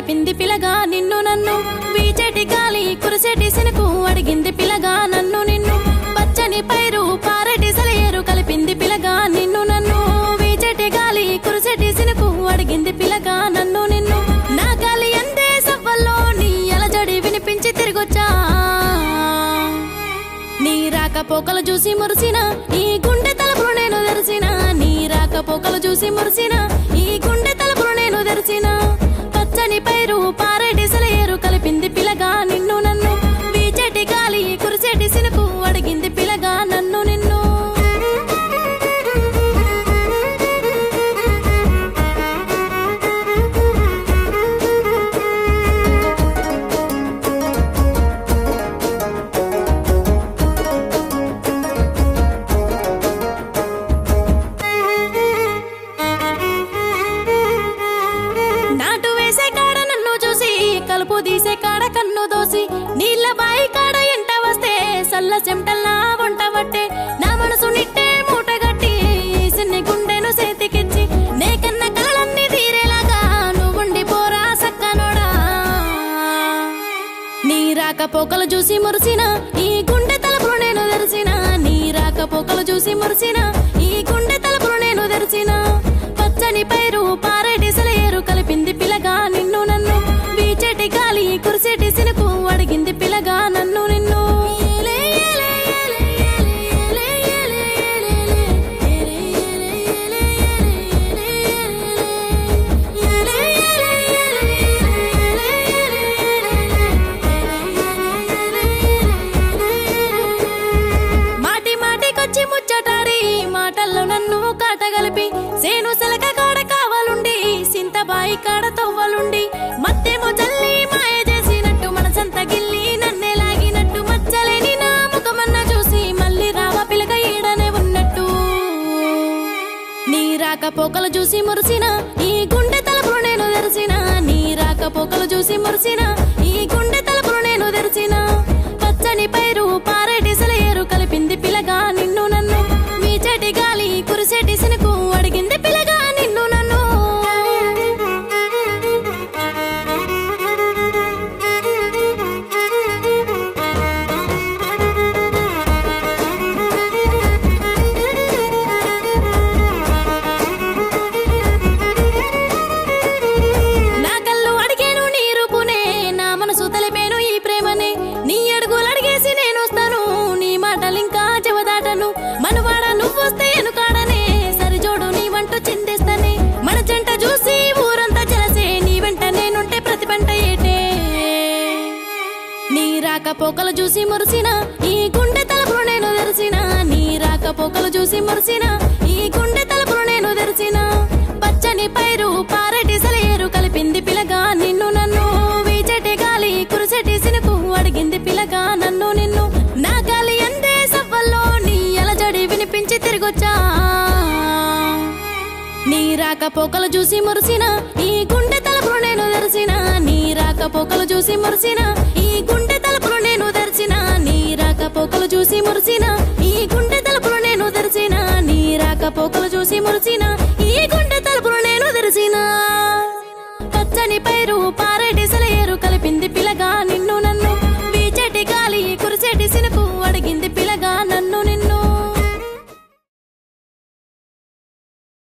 కలిపింది పిలగా నిన్ను నన్ను వీచెటి గాలి కురిసేటి సినుకు అడిగింది పిలగా నన్ను నిన్ను పచ్చని పైరు పారెటి సెలయేరు కలిపింది పిలగా నిన్ను నన్ను వీచెటి గాలి కురిసేటి సినుకు అడిగింది పిలగా నన్ను నిన్ను నా గాలి అందే సవ్వల్లో నీ అలజడి వినిపించి తిరిగొచ్చా నీ రాకపోకలు చూసి మురిసిన ఈ గుండె తలుపులు నేను తెరిచిన నీ రాకపోకలు చూసి మురిసిన ఈ గుండె తలుపులు నేను తెరిచిన పచ్చని పైరు పారేటి సెలయేరు కలిపింది పిలగా నిన్ను నన్ను వీచెటి గాలి కురిసేటి సినుకు అడిగింది పిలగా నన్ను నిన్ను నాటు వేసే కాడ నన్ను చూసి కలుపు తీసే కాడ కన్ను దోసి నీళ్ళ బాయి కాడ ఎంట వస్తే సల్ల చెమటల్లా వంట పట్టే నా మనసు నిట్టే మూటగట్టి సిన్ని గుండెను చేతికిచ్చి నే కన్న కలలన్నీ తీరేలాగా నువ్వుండి పోరా సక్కనోడా నీ రాకపోకలు చూసి మురిసిన ఈ గుండె తలుపులు నేను తెరిచిన నీ రాకపోకలు చూసి మురిసిన ఈ గుండె తలుపులు నేను తెరిచిన పచ్చని పైరు పారేటి సెలయేరు కలిపింది పిలగా నిన్ను నన్ను వీచెటి గాలి కురిసేటి సినుకు అడిగింది పిలగా నన్ను నిన్ను మాటి మాటికొచ్చి ముచ్చటాడి మాటల్లో నన్ను కాటగలిపి సేను సెలక కాడ కావాలుండి సింతబాయి కాడ తవ్వలుండి మత్తేమో జల్లి మాయ చేసినట్టు మనసంత గిల్లి నన్నే లాగినట్టు మచ్చలేని నా ముఖమన్న చూసి మళ్ళీ రావా పిలక ఈడనే ఉన్నట్టు నీ రాకపోకలు చూసి మురిసిన ఈ గుండె తలుపులు నేను తెరిచిన నీ రాకపోకలు చూసి మురిసిన ఈ గుండె తలుపులు నేను తెరిచిన పచ్చని పైరు పారేటి సెలయేరు కలిపింది పిలగా నిన్ను నన్ను వీచెటి గాలి కురిసేటి సినుకు అడిగింది పిలగా నిన్ను నన్ను నా కళ్ళు అడిగేను నీ రూపునే నా మనసు తెలిపేను ఈ ప్రేమనే నీ అడుగులు అడిగేసి నేను వస్తాను నీ మాటలు ఇంకా చెవదాటను మనవాడ నువ్వొస్తే ఎనుకాడనే సరిజోడు నీ వంట చిందేస్తానే మన జంట చూసి ఊరంతా జలసే నీ వెంట నేనుంటే ప్రతి పంట ఏటే నీ రాకపోకలు చూసి మురిసిన ఈ గుండె తలుపులు నేను తెరిచిన నీ రాకపోకలు చూసి మురిసిన ఈ గుండె తలుపులు నేను తెరిచిన పచ్చని పైరు పారేటి సెలయేరు కలిపింది పిలగా నిన్ను నన్ను వీచెటి గాలి కురిసేటి సినుకు అడిగింది పిలగా నన్ను నిన్ను నా గాలి అందే సవ్వల్లో నీ అలజడి వినిపించి తిరిగొచ్చా నీ రాకపోకలు చూసి మురిసిన ఈ గుండె తలుపులు నేను తెరిచిన నీ రాకపోకలు చూసి మురిసిన ఈ గుండె తలుపులు నేను తెరిచిన నీ రాకపోకలు చూసి మురిసిన ఈ గుండె తలుపులు నేను తెరిచిన నీ రాకపోకలు చూసి మురిసిన ఈ గుండె తలుపులు నేను తెరిచిన పచ్చని పైరు